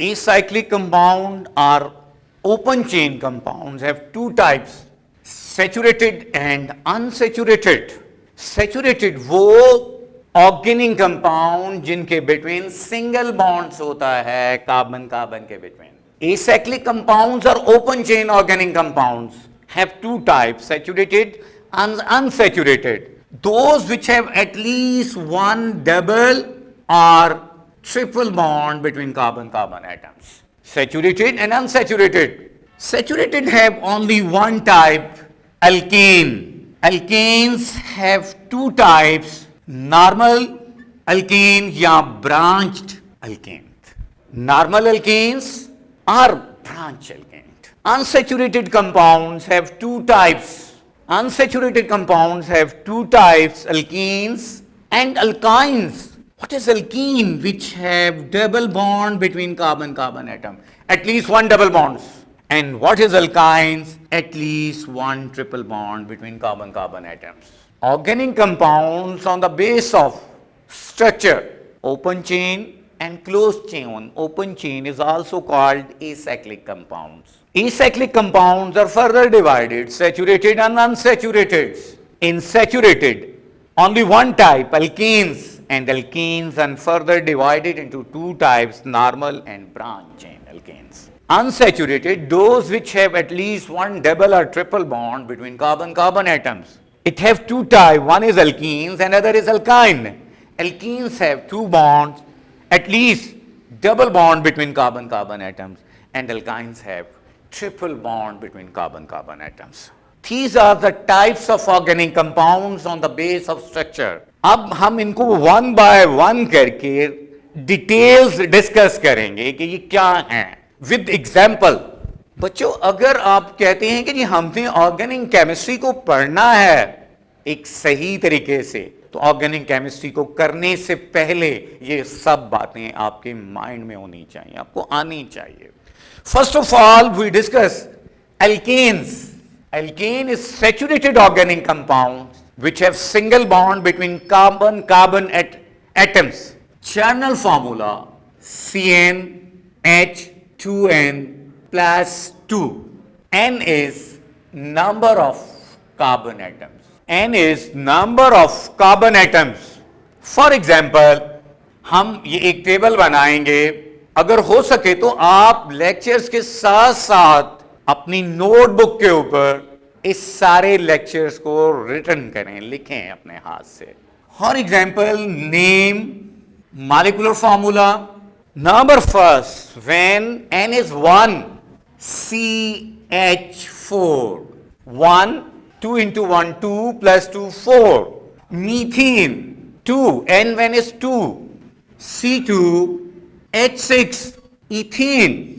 Acyclic compound are open chain compounds, have two types, saturated and unsaturated. Saturated वो organic compound जिनके between single bonds होता है carbon carbon के between. Acyclic compounds are open chain organic compounds, have two types, saturated and unsaturated. Those which have at least one double or triple bond between carbon-carbon atoms. Saturated and unsaturated. Saturated have only one type, alkane. Alkanes have two types, normal alkane या branched alkane. Normal alkanes are branch alkane. Unsaturated compounds have two types. Unsaturated compounds have two types, alkenes and alkynes. What is alkene? Which have double bond between carbon-carbon atom. At least one double bonds. And what is alkynes? At least one triple bond between carbon-carbon atoms. Organic compounds on the base of structure, open chain and closed chain. Open chain is also called acyclic compounds. Acyclic compounds are further divided, saturated and unsaturated. In saturated, only one type, alkenes, and alkenes are further divided into two types, normal and branch chain alkanes. Unsaturated, those which have at least one double or triple bond between carbon-carbon atoms. It have two types, one is alkenes and other is alkyne. Alkenes have two bonds, at least double bond between carbon-carbon atoms, and alkynes have triple bond between carbon-carbon atoms. These are the types of organic compounds on the base of structure. अब हम इनको one by one करके details discuss करेंगे कि ये क्या हैं with example. बच्चों, अगर आप कहते हैं कि जी हमने ऑर्गेनिक केमिस्ट्री को पढ़ना है एक सही तरीके से, तो ऑर्गेनिक केमिस्ट्री को करने से पहले ये सब बातें आपके माइंड में होनी चाहिए, आपको आनी चाहिए. First of all, we discuss alkanes. Alkane is saturated organic compounds which have single bond between carbon-carbon atoms. Journal formula CnH2n plus 2. N is number of carbon atoms. N is number of carbon atoms. For example, हम ये एक table बनाएंगे. अगर हो सके तो आप lectures के साथ साथ अपनी नोटबुक के ऊपर इस सारे लेक्चर्स को रिटन करें, लिखें अपने हाथ से. For example, name, molecular formula. Number first, when n is 1, CH4. 1, 2 into 1, 2 plus 2, 4. Methane, 2, n when is 2, C2, H6, ethane,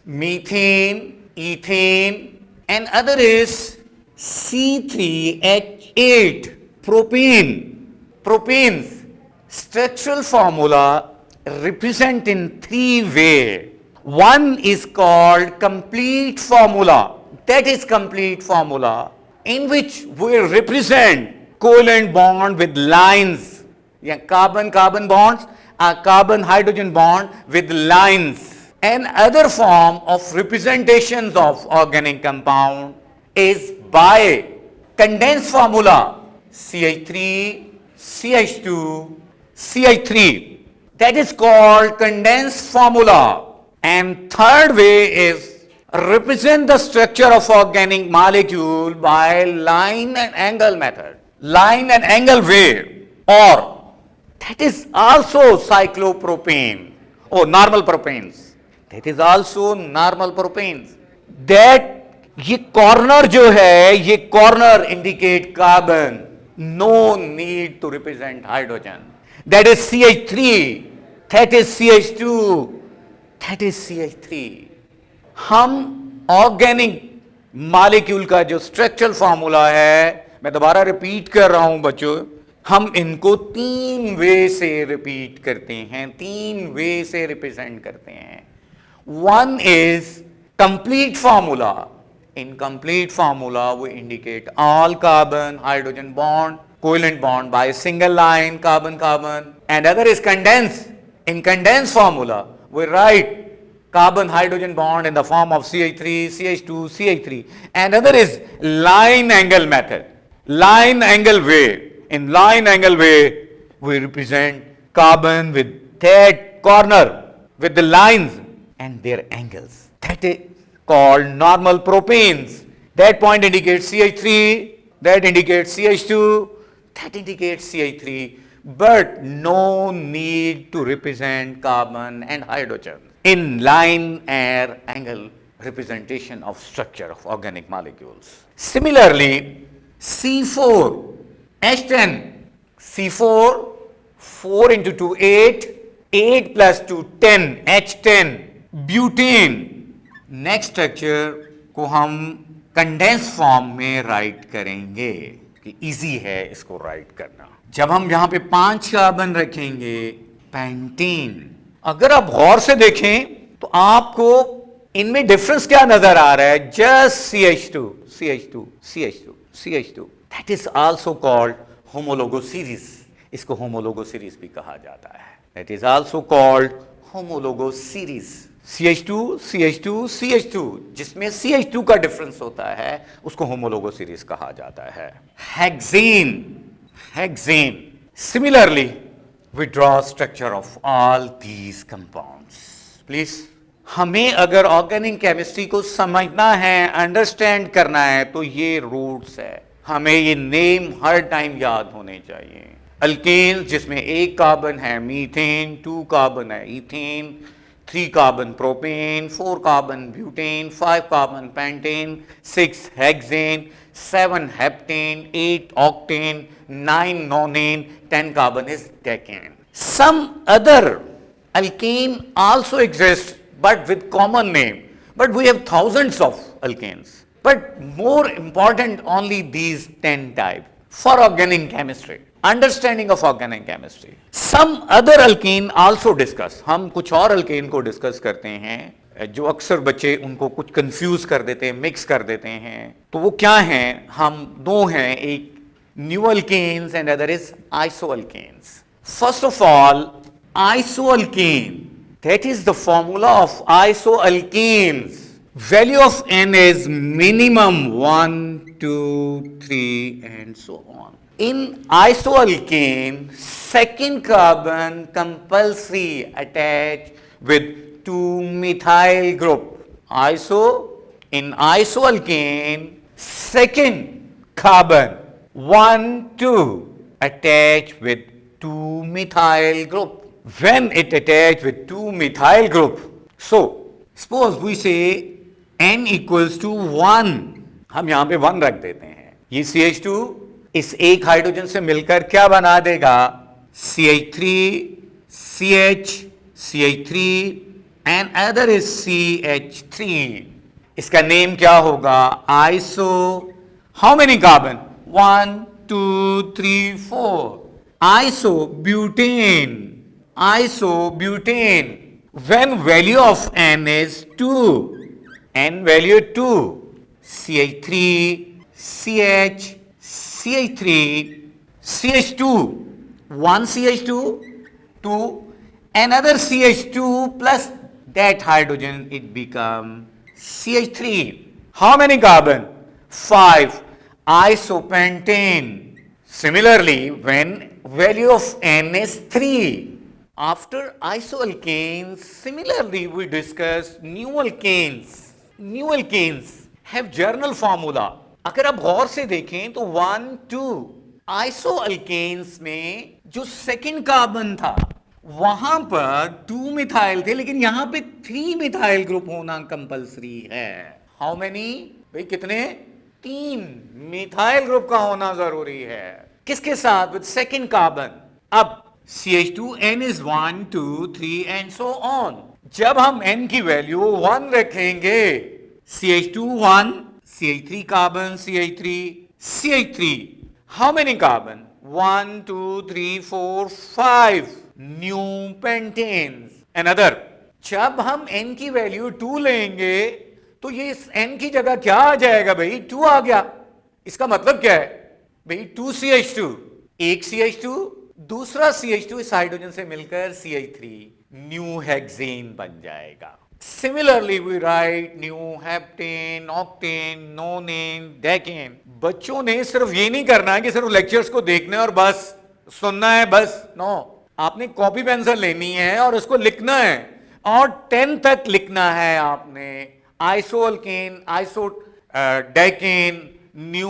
methane, ethane, and other is C3H8, propane. Propanes, structural formula represent in three ways. One is called complete formula. That is complete formula in which we represent covalent bond with lines. Yeah, carbon-carbon bonds. A carbon-hydrogen bond with lines. Another form of representations of organic compound is by condensed formula CH3, CH2, CH3. That is called condensed formula. And third way is represent the structure of organic molecule by line and angle method. Line and angle way, or that is also cyclopropane. Oh, normal propanes. That is also normal propanes. That ये corner जो है, ये corner indicate carbon. No need to represent hydrogen. That is CH3. That is CH2. That is CH3. हम organic molecule का जो structural formula है, मैं दोबारा रिपीट कर रहा हूं बच्चों, हम इनको तीन वे से रिपीट करते हैं, तीन वे से रिप्रेजेंट करते हैं. One is complete formula. In complete formula we indicate all carbon hydrogen bond covalent bond by a single line carbon carbon, and other is condensed. In condensed formula we write carbon hydrogen bond in the form of CH3, CH2, CH3. Another is line angle method. Line angle way. In line angle way, we represent carbon with that corner, with the lines and their angles. That is called normal propanes. That point indicates CH3, that indicates CH2, that indicates CH3, but no need to represent carbon and hydrogen in line air angle representation of structure of organic molecules. Similarly, C4, H10, C4, 4 into 2, 8, 8 plus 2, 10, H10, butane. Next structure को हम condense form में right करेंगे कि easy है इसको right करना। जब हम यहां पे 5 कार्बन रखेंगे, पेंटीन। अगर आप गौर से देखें तो आपको इनमें डिफरेंस क्या नजर आ रहा है? Just CH2, CH2, CH2, CH2। That is also called homologous series. इसको होमोलोगो सीरीज भी कहा जाता है। That is also called homologous series. CH2, CH2, CH2, जिसमें CH2 का डिफरेंस होता है उसको होमोलोगो सीरीज कहा जाता है। Hexane, hexane. Similarly we draw structure of all these compounds. Please, हमें अगर ऑर्गेनिक केमिस्ट्री को समझना है, अंडरस्टैंड करना है, तो ये रूट्स है। हमें ये नेम हर टाइम याद होने चाहिए। अल्केन्स जिसमें 1 कार्बन है मीथेन, 2 कार्बन है ethane, 3 carbon propane, 4 carbon butane, 5 carbon pentane, 6 hexane, 7 heptane, 8 octane, 9 nonane, 10 carbon is decane. Some other alkane also exists but with common name, but we have thousands of alkanes. But more important only these 10 types for organic chemistry. Understanding of organic chemistry. Some other alkane also discuss. हम कुछ और alkane को discuss करते हैं जो अक्सर बच्चे उनको कुछ कंफ्यूज कर देते हैं, मिक्स कर देते हैं। तो वो क्या हैं? हम दो हैं, एक new alkanes and other is iso alkanes. First of all, iso alkane, that is the formula of iso alkanes. Value of N is minimum 1, 2, 3 and so on. In isoalkane, second carbon compulsory attach with 2-methyl group. In isoalkane, second carbon 1, 2 attach with 2-methyl group. When it attach with 2-methyl group, so suppose we say N equals to 1, हम यहां पे 1 रख देते हैं। ये CH2 इस एक hydrogen से मिलकर क्या बना देगा? CH3, CH, CH3 and other is CH3। इसका नेम क्या होगा? Iso. How many carbon? 1, 2, 3, 4। Iso butane, iso butane. When value of N is 2, N value 2, CH3, CH, CH3, CH2, 1 CH2, 2, another CH2 plus that hydrogen, it become CH3. How many carbon? 5. Isopentane. Similarly, when value of N is 3, after isoalkanes, similarly we discuss new alkanes. New alkanes have journal formula. अगर आप गौर से देखें तो 1, 2 आइसोअल्केन्स में जो second carbon था वहां पर 2 मिथाइल थे, लेकिन यहां पे 3 मिथाइल ग्रुप होना कंपलसरी है। How many? भाई कितने? 3 मिथाइल ग्रुप का होना जरूरी है। किसके साथ? With second carbon. अब CH2 N is 1, 2, 3 and so on. जब हम N की वैल्यू 1 रखेंगे, CH2 1, CH3 carbon, CH3, CH3, how many carbon? 1, 2, 3, 4, 5 new pentanes. Another, जब हम N की वैल्यू 2 लेंगे तो ये N की जगह क्या आ जाएगा भाई? 2 आ गया। इसका मतलब क्या है भाई? 2 CH2, एक CH2, दूसरा CH2 इस हाइड्रोजन से मिलकर CH3, न्यू हेक्सेन बन जाएगा। Similarly, we write new heptane, octane, nonane, decane. बच्चों ने सिर्फ ये नहीं करना है कि सिर्फ लेक्चर्स को देखना है और बस सुनना है बस, नो, आपने कॉपी पेंसिल लेनी है और उसको लिखना है और 10 तक लिखना है आपने। आइसोअल्केन, आइसो डेकेन, न्यू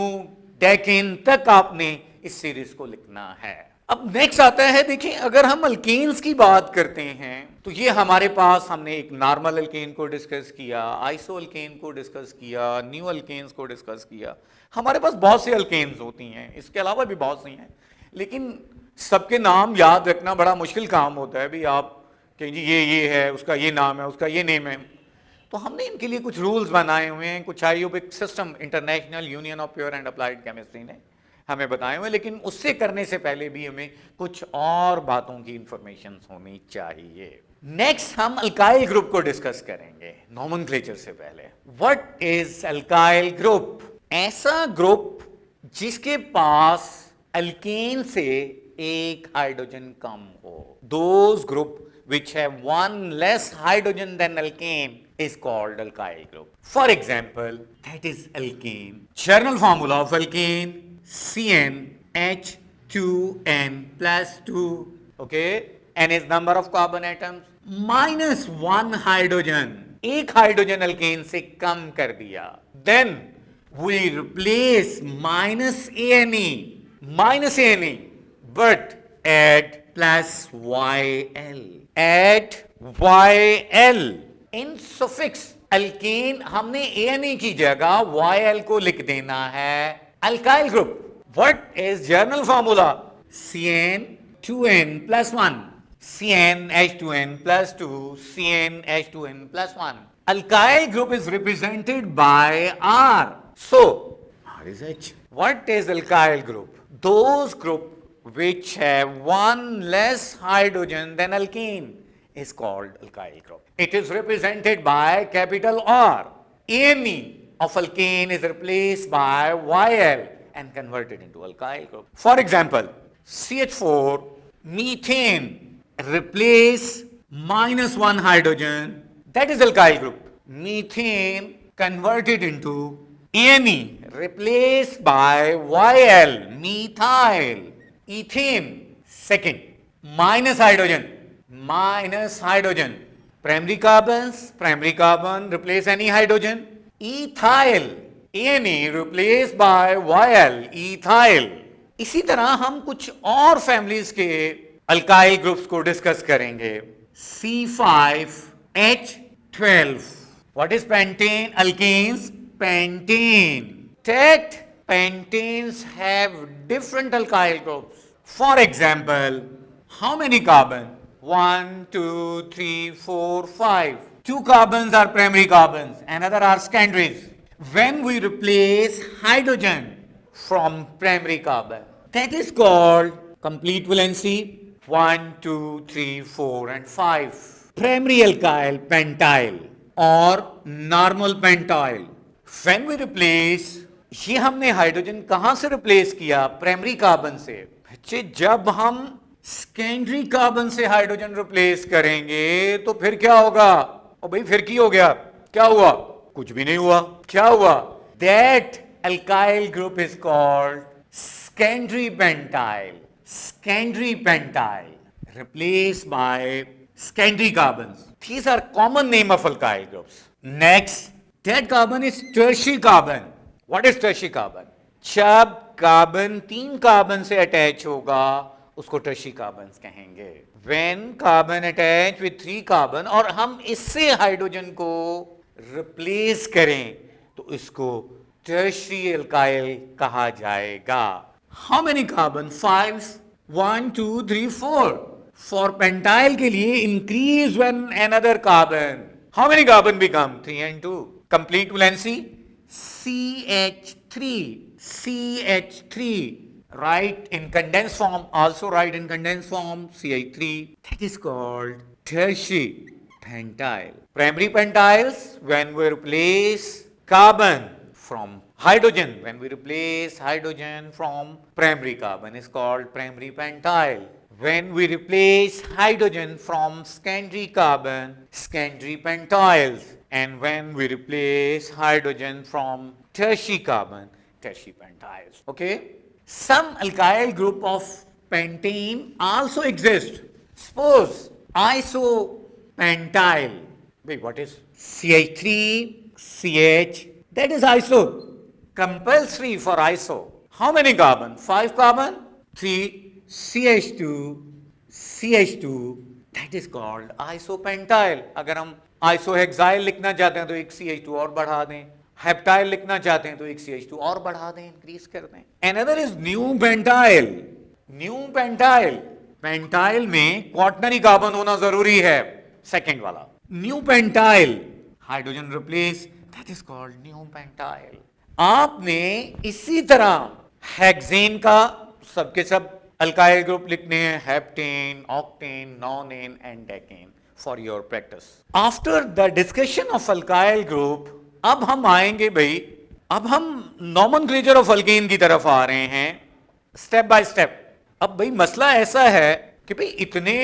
डेकेन तक आपने इस सीरीज को लिखना है। अब नेक्स्ट आता है, देखिए अगर हम अल्केन्स की बात करते हैं तो ये हमारे पास, हमने एक नॉर्मल अल्केन को डिस्कस किया, आइसो अल्केन को डिस्कस किया, न्यू अल्केन्स को डिस्कस किया। हमारे पास बहुत सी अल्केन्स होती हैं, इसके अलावा भी बहुत सी हैं, लेकिन सबके नाम याद रखना बड़ा मुश्किल काम होता है। भी आप कहें जी ये है, उसका ये नाम है, उसका ये नेम है। तो हमने इनके लिए कुछ रूल्स बनाए हुए हैं, कुछ IUPAC system, international union of pure and applied chemistry ने हमें बताए हुए, लेकिन उससे करने से पहले भी हमें कुछ और बातों की इंफॉर्मेशन होनी चाहिए। नेक्स्ट हम अल्काइल ग्रुप को डिस्कस करेंगे नोमेनक्लेचर से पहले। What is alkyl group? ऐसा ग्रुप जिसके पास अल्केन से एक हाइड्रोजन कम हो। Those group which have one less hydrogen than alkane is called alkyl group. For example, that is alkane. Journal formula of alkane CnH2n plus 2. Okay, n is number of carbon atoms minus 1 hydrogen. एक hydrogen alkane से कम कर दिया। Then we replace minus ANE, but add plus YL. Add YL in suffix alkane, हमने ANE की जगह YL को लिख देना है। Alkyl group, what is journal formula? CN2N plus 1, CnH2n plus 2, CnH2n plus 1. Alkyl group is represented by R. So, R is H. What is alkyl group? Those group which have one less hydrogen than alkene is called alkyl group. It is represented by capital R. ANE of alkane is replaced by YL and converted into alkyl group. For example, CH4 methane replace minus 1 hydrogen, that is alkyl group. Methane converted into ANE replaced by YL, methyl. Ethane, second, minus hydrogen, primary carbon replace any hydrogen, ethyl, ANE replaced by YL, ethyl. इसी तरह हम कुछ और families के alkyl groups को discuss करेंगे। C5H12, what is pentane? Alkanes, pentane. tet, pentanes have different alkyl groups. For example, how many carbon? 1, 2, 3, 4, 5. 2 carbons are primary carbons, another are secondaries. When we replace hydrogen from primary carbon, that is called complete valency. 1, 2, 3, 4 and 5. Primary alkyl pentyl or normal pentyl. When we replace, ये हमने hydrogen कहां से replace किया? Primary carbon से। बच्चे जब हम secondary carbon से हाइड्रोजन रिप्लेस करेंगे तो फिर क्या होगा? ओ भाई फिर की हो गया? क्या हुआ? कुछ भी नहीं हुआ। क्या हुआ? That alkyl group is called secondary pentyl. Secondary pentyl replaced by secondary carbons. These are common name of alkyl groups. Next, that carbon is tertiary carbon. What is tertiary carbon? जब कार्बन 3 कार्बन से attach होगा उसको tertiary carbon कहेंगे। When carbon attach with 3 carbon और हम इससे hydrogen को replace करें तो इसको टर्शियरी अल्काइल कहा जाएगा। How many carbon? 5, 1, 2, 3, 4. For pentyl के लिए increase when another carbon. How many carbon become? 3 and 2. Complete valency? CH3. CH3. Write in condensed form. Also write in condensed form CH3. That is called tertiary pentyl. Primary pentyls when we replace carbon from hydrogen. When we replace hydrogen from primary carbon is called primary pentyl. when we replace hydrogen from secondary carbon, secondary pentoyls, and when we replace hydrogen from tertiary carbon, tertiary pentoyls. Okay? Some alkyl group of pentane also exist. Suppose isopentyl. Wait, what is CH3, CH? That is iso. Compulsory for iso. How many carbon? 5 carbon, 3 CH2, CH2. That is called isopentyl. अगर हम isohexyl लिखना चाहते हैं तो एक CH2 और बढ़ा दें. हेप्टाइल लिखना चाहते हैं तो एक CH2 और बढ़ा दें, इंक्रीज कर दें. Another is new pentyl. New pentyl. Pentyl में क्वाटनरी कार्बन होना जरूरी है, सेकेंड वाला. New pentyl, hydrogen replace, that is called new pentyl. आपने इसी तरह हेक्सेन का सबके सब अल्काइल ग्रुप लिखने हैं, heptane, octane, nonane and decane for your practice. After the discussion of alkyl group, अब हम आएंगे भाई, अब हम नॉमेनक्लेचर ऑफ अल्केन की तरफ आ रहे हैं स्टेप बाय स्टेप. अब भाई मसला ऐसा है कि भाई इतने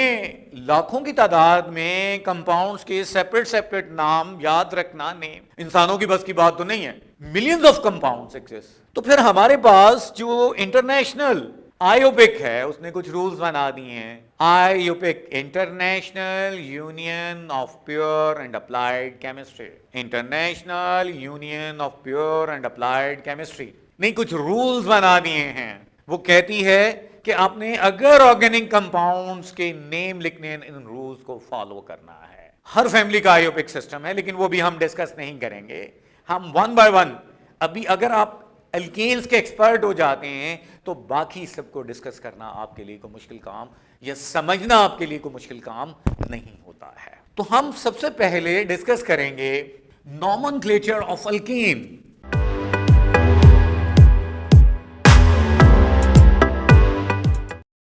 लाखों की तादाद में कंपाउंड्स के सेपरेट सेपरेट नाम याद रखना, नेम इंसानों की बस की बात तो नहीं है. Millions of compounds exist. तो फिर हमारे पास जो इंटरनेशनल आईयूपीएसी है उसने कुछ रूल्स बना दिए हैं. IUPAC, international union of pure and applied chemistry. International union of pure and applied chemistry ने कुछ रूल्स बना दिए हैं. वो कहती है कि आपने अगर ऑर्गेनिक कंपाउंड्स के नेम लिखने हैं, इन रूल्स को फॉलो करना है. हर फैमिली का आईयूपीएसी सिस्टम है, लेकिन वो भी हम डिस्कस नहीं करेंगे. हम वन बाय वन, अभी अगर आप अल्केन्स के एक्सपर्ट हो जाते हैं तो बाकी सबको डिस्कस करना आपके लिए कोई मुश्किल काम, या समझना आपके लिए कोई मुश्किल काम नहीं होता है. तो हम सबसे पहले डिस्कस करेंगे नॉमेनक्लेचर ऑफ अल्केन.